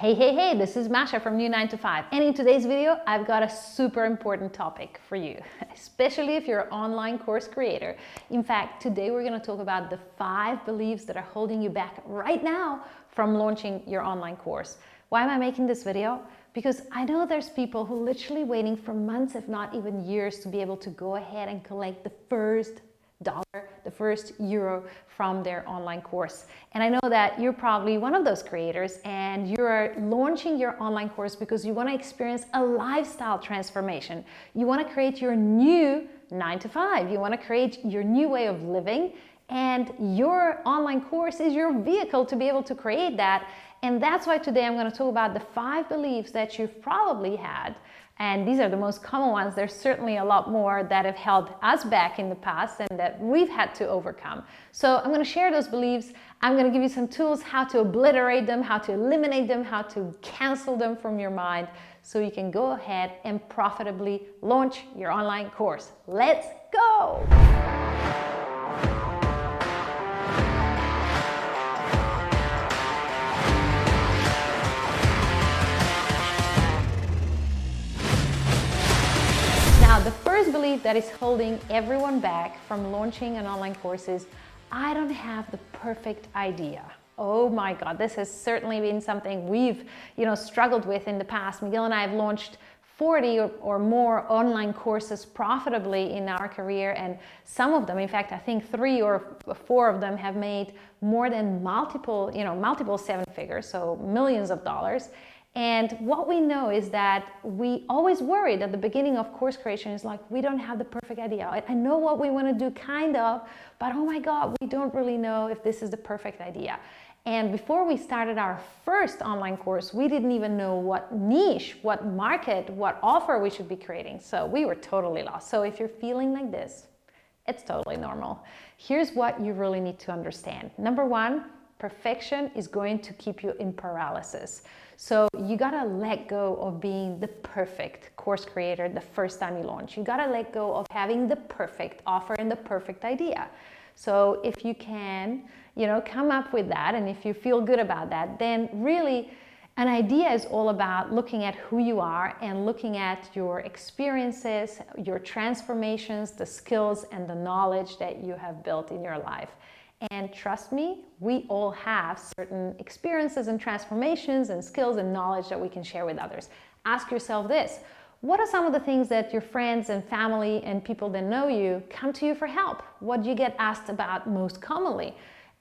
Hey, this is Masha from New 9 to 5, and in today's video, I've got a super important topic for you, especially if you're an online course creator. In fact, today we're going to talk about the 5 beliefs that are holding you back right now from launching your online course. Why am I making this video? Because I know there's people who are literally waiting for months, if not even years, to be able to go ahead and collect the first dollar, the first euro from their online course. And I know that you're probably one of those creators and you're launching your online course because you want to experience a lifestyle transformation. You want to create your new 9 to 5. You want to create your new way of living, and your online course is your vehicle to be able to create that. And that's why today I'm going to talk about the 5 beliefs that you've probably had. And these are the most common ones. There's certainly a lot more that have held us back in the past and that we've had to overcome. So I'm going to share those beliefs. I'm going to give you some tools how to obliterate them, how to eliminate them, how to cancel them from your mind so you can go ahead and profitably launch your online course. Let's go! Now, the first belief that is holding everyone back from launching an online course is, I don't have the perfect idea. Oh my God, this has certainly been something we've struggled with in the past. Miguel and I have launched 40 or more online courses profitably in our career, and some of them, in fact, I think 3 or 4 of them have made more than multiple 7 figures, so millions of dollars. And what we know is that we always worried at the beginning of course creation is like, we don't have the perfect idea. I know what we want to do kind of, but oh my God, we don't really know if this is the perfect idea. And before we started our first online course, we didn't even know what niche, what market, what offer we should be creating. So we were totally lost. So if you're feeling like this, it's totally normal. Here's what you really need to understand. Number 1, perfection is going to keep you in paralysis. So you gotta let go of being the perfect course creator the first time you launch. You gotta let go of having the perfect offer and the perfect idea. So if you can, come up with that, and if you feel good about that, then really an idea is all about looking at who you are and looking at your experiences, your transformations, the skills and the knowledge that you have built in your life. And trust me, we all have certain experiences and transformations and skills and knowledge that we can share with others. Ask yourself this: what are some of the things that your friends and family and people that know you come to you for help? What do you get asked about most commonly?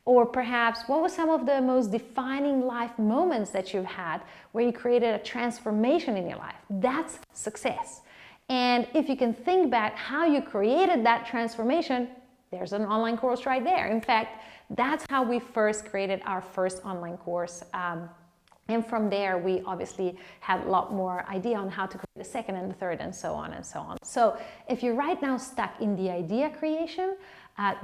Or perhaps, what were some of the most defining life moments that you've had where you created a transformation in your life? That's success. And if you can think back how you created that transformation, there's an online course right there. In fact, that's how we first created our first online course. And from there, we obviously had a lot more idea on how to create the second and the third and so on and so on. So if you're right now stuck in the idea creation,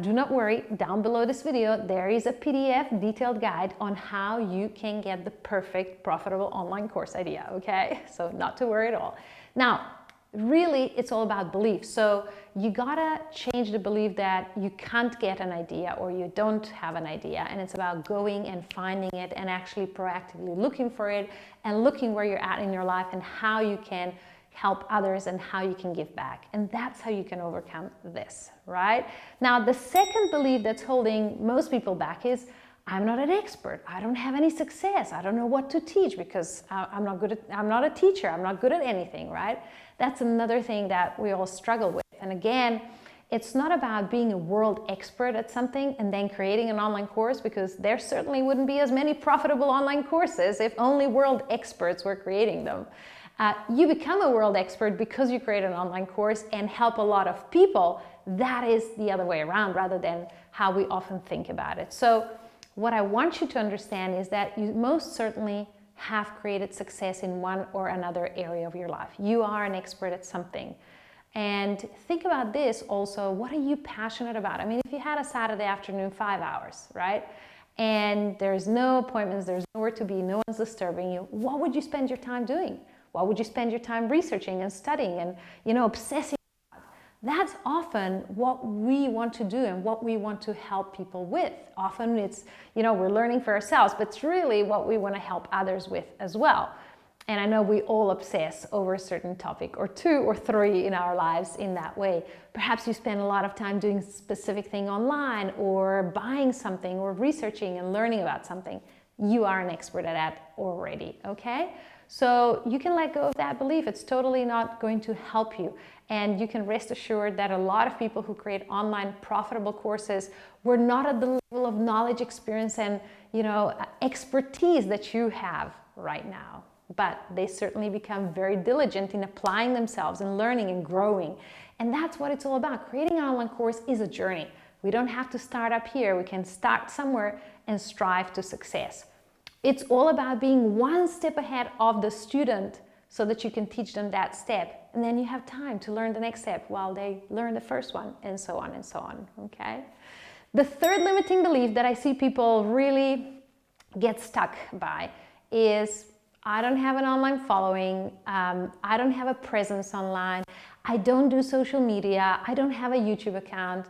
do not worry. Down below this video, there is a PDF detailed guide on how you can get the perfect profitable online course idea, okay? So not to worry at all. Now, really, it's all about belief. So you gotta change the belief that you can't get an idea or you don't have an idea, and it's about going and finding it and actually proactively looking for it and looking where you're at in your life and how you can help others and how you can give back. And that's how you can overcome this, right? Now, the second belief that's holding most people back is, I'm not an expert. I don't have any success. I don't know what to teach because I'm not a teacher. I'm not good at anything, right? That's another thing that we all struggle with. And again, it's not about being a world expert at something and then creating an online course, because there certainly wouldn't be as many profitable online courses if only world experts were creating them. You become a world expert because you create an online course and help a lot of people. That is the other way around rather than how we often think about it. So what I want you to understand is that you most certainly have created success in one or another area of your life. You are an expert at something. And think about this also, what are you passionate about? I mean, if you had a Saturday afternoon, 5 hours, right? And there's no appointments, there's nowhere to be, no one's disturbing you, what would you spend your time doing? What would you spend your time researching and studying and, obsessing about? That's often what we want to do and what we want to help people with. Often it's, we're learning for ourselves, but it's really what we want to help others with as well. And I know we all obsess over a certain topic or two or three in our lives in that way. Perhaps you spend a lot of time doing a specific thing online or buying something or researching and learning about something. You are an expert at that already, okay? So you can let go of that belief. It's totally not going to help you. And you can rest assured that a lot of people who create online profitable courses were not at the level of knowledge, experience, and expertise that you have right now. But they certainly become very diligent in applying themselves and learning and growing. And that's what it's all about. Creating an online course is a journey. We don't have to start up here. We can start somewhere and strive to success. It's all about being one step ahead of the student so that you can teach them that step. And then you have time to learn the next step while they learn the first one, and so on and so on, okay? The third limiting belief that I see people really get stuck by is, I don't have an online following, I don't have a presence online, I don't do social media, I don't have a YouTube account.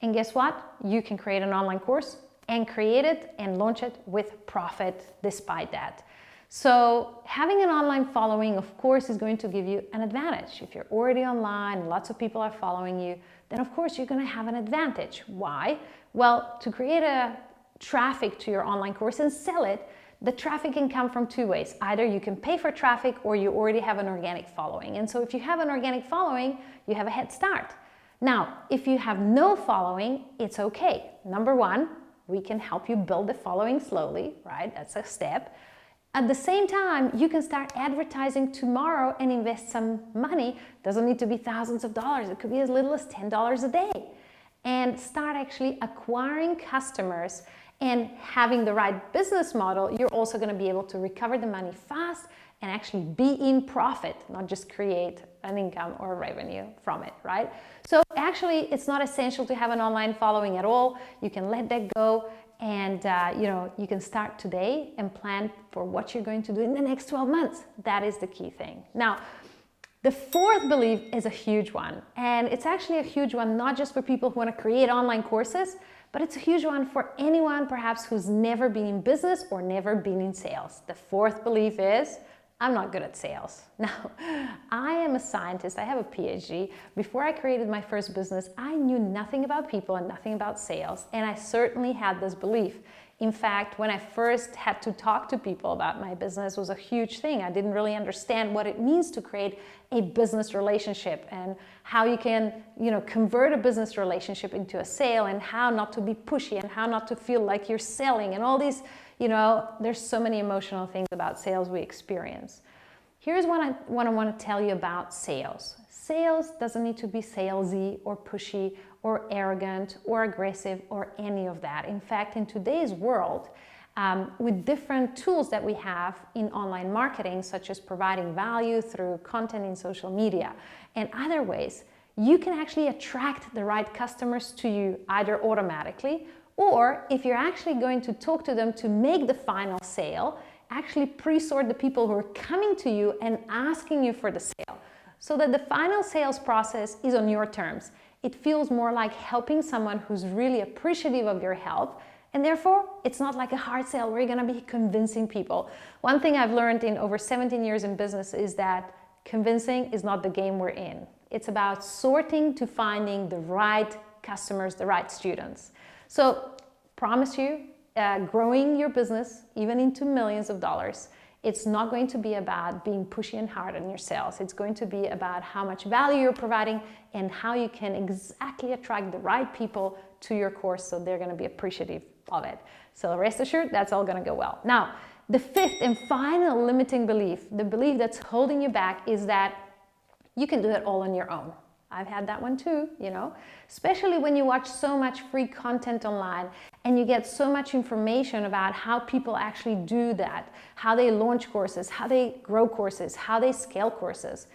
And guess what? You can create an online course and create it and launch it with profit despite that. So having an online following, of course, is going to give you an advantage. If you're already online, lots of people are following you, then of course you're going to have an advantage. Why? Well, to create a traffic to your online course and sell it, the traffic can come from two ways. Either you can pay for traffic or you already have an organic following. And so if you have an organic following, you have a head start. Now, if you have no following, it's okay. Number one, we can help you build the following slowly, right? That's a step. At the same time, you can start advertising tomorrow and invest some money. Doesn't need to be thousands of dollars. It could be as little as $10 a day. And start actually acquiring customers and having the right business model. You're also going to be able to recover the money fast and actually be in profit, not just create an income or revenue from it, right? So actually, it's not essential to have an online following at all. You can let that go, and you can start today and plan for what you're going to do in the next 12 months. That is the key thing. Now, the fourth belief is a huge one, and it's actually a huge one not just for people who want to create online courses, but it's a huge one for anyone perhaps who's never been in business or never been in sales. The fourth belief is, I'm not good at sales. Now, I am a scientist, I have a PhD. Before I created my first business, I knew nothing about people and nothing about sales, and I certainly had this belief. In fact, when I first had to talk to people about my business, it was a huge thing. I didn't really understand what it means to create a business relationship and how you can, convert a business relationship into a sale, and how not to be pushy and how not to feel like you're selling, and all these, there's so many emotional things about sales we experience. Here's what I want to tell you about sales. Sales doesn't need to be salesy or pushy or arrogant or aggressive or any of that. In fact, in today's world, with different tools that we have in online marketing, such as providing value through content in social media and other ways, you can actually attract the right customers to you either automatically, or if you're actually going to talk to them to make the final sale, actually pre-sort the people who are coming to you and asking you for the sale, so that the final sales process is on your terms. It feels more like helping someone who's really appreciative of your help, and therefore it's not like a hard sell where you're going to be convincing people. One thing I've learned in over 17 years in business is that convincing is not the game we're in. It's about sorting to finding the right customers, the right students. So promise you, growing your business even into millions of dollars, it's not going to be about being pushy and hard on your sales. It's going to be about how much value you're providing and how you can exactly attract the right people to your course so they're going to be appreciative of it. So rest assured, that's all going to go well. Now, the fifth and final limiting belief, the belief that's holding you back, is that you can do it all on your own. I've had that one too, especially when you watch so much free content online and you get so much information about how people actually do that, how they launch courses, how they grow courses, how they scale courses.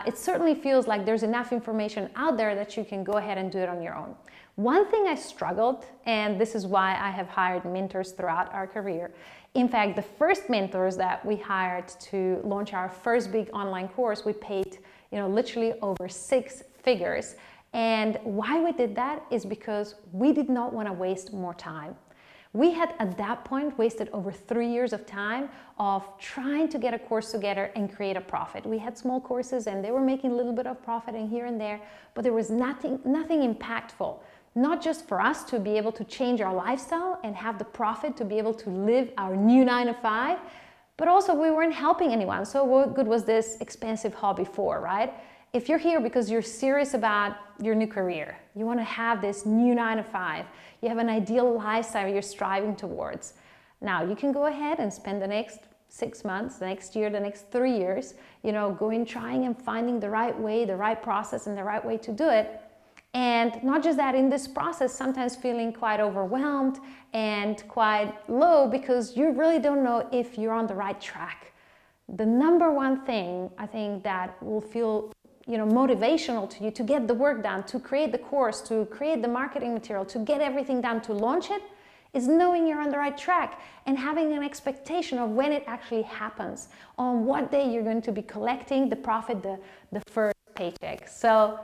It certainly feels like there's enough information out there that you can go ahead and do it on your own. One thing I struggled, and this is why I have hired mentors throughout our career. In fact, the first mentors that we hired to launch our first big online course, we paid literally over 6 figures. And why we did that is because we did not want to waste more time. We had at that point wasted over 3 years of time of trying to get a course together and create a profit. We had small courses and they were making a little bit of profit in here and there, but there was nothing impactful. Not just for us to be able to change our lifestyle and have the profit to be able to live our new 9 to 5, but also we weren't helping anyone. So what good was this expensive hobby for, right? If you're here because you're serious about your new career, you want to have this new 9 to 5, you have an ideal lifestyle you're striving towards. Now you can go ahead and spend the next 6 months, the next year, the next 3 years, going, trying and finding the right way, the right process and the right way to do it. And not just that, in this process, sometimes feeling quite overwhelmed and quite low because you really don't know if you're on the right track. The number one thing I think that will feel motivational to you to get the work done, to create the course, to create the marketing material, to get everything done, to launch it, is knowing you're on the right track and having an expectation of when it actually happens, on what day you're going to be collecting the profit, the first paycheck. So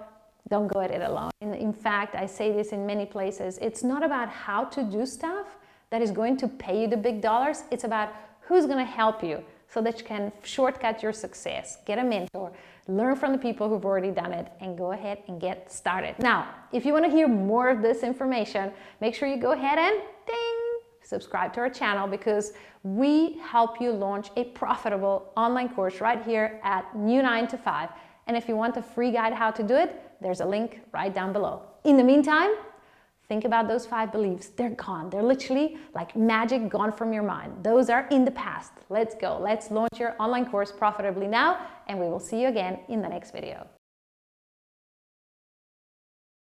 don't go at it alone. In fact, I say this in many places, it's not about how to do stuff that is going to pay you the big dollars, it's about who's going to help you so that you can shortcut your success, get a mentor, learn from the people who've already done it, and go ahead and get started. Now, if you want to hear more of this information, make sure you go ahead and ding, subscribe to our channel, because we help you launch a profitable online course right here at New 9 to 5. And if you want a free guide how to do it, there's a link right down below. In the meantime, think about those 5 beliefs. They're gone. They're literally like magic gone from your mind. Those are in the past. Let's go. Let's launch your online course profitably now, and we will see you again in the next video.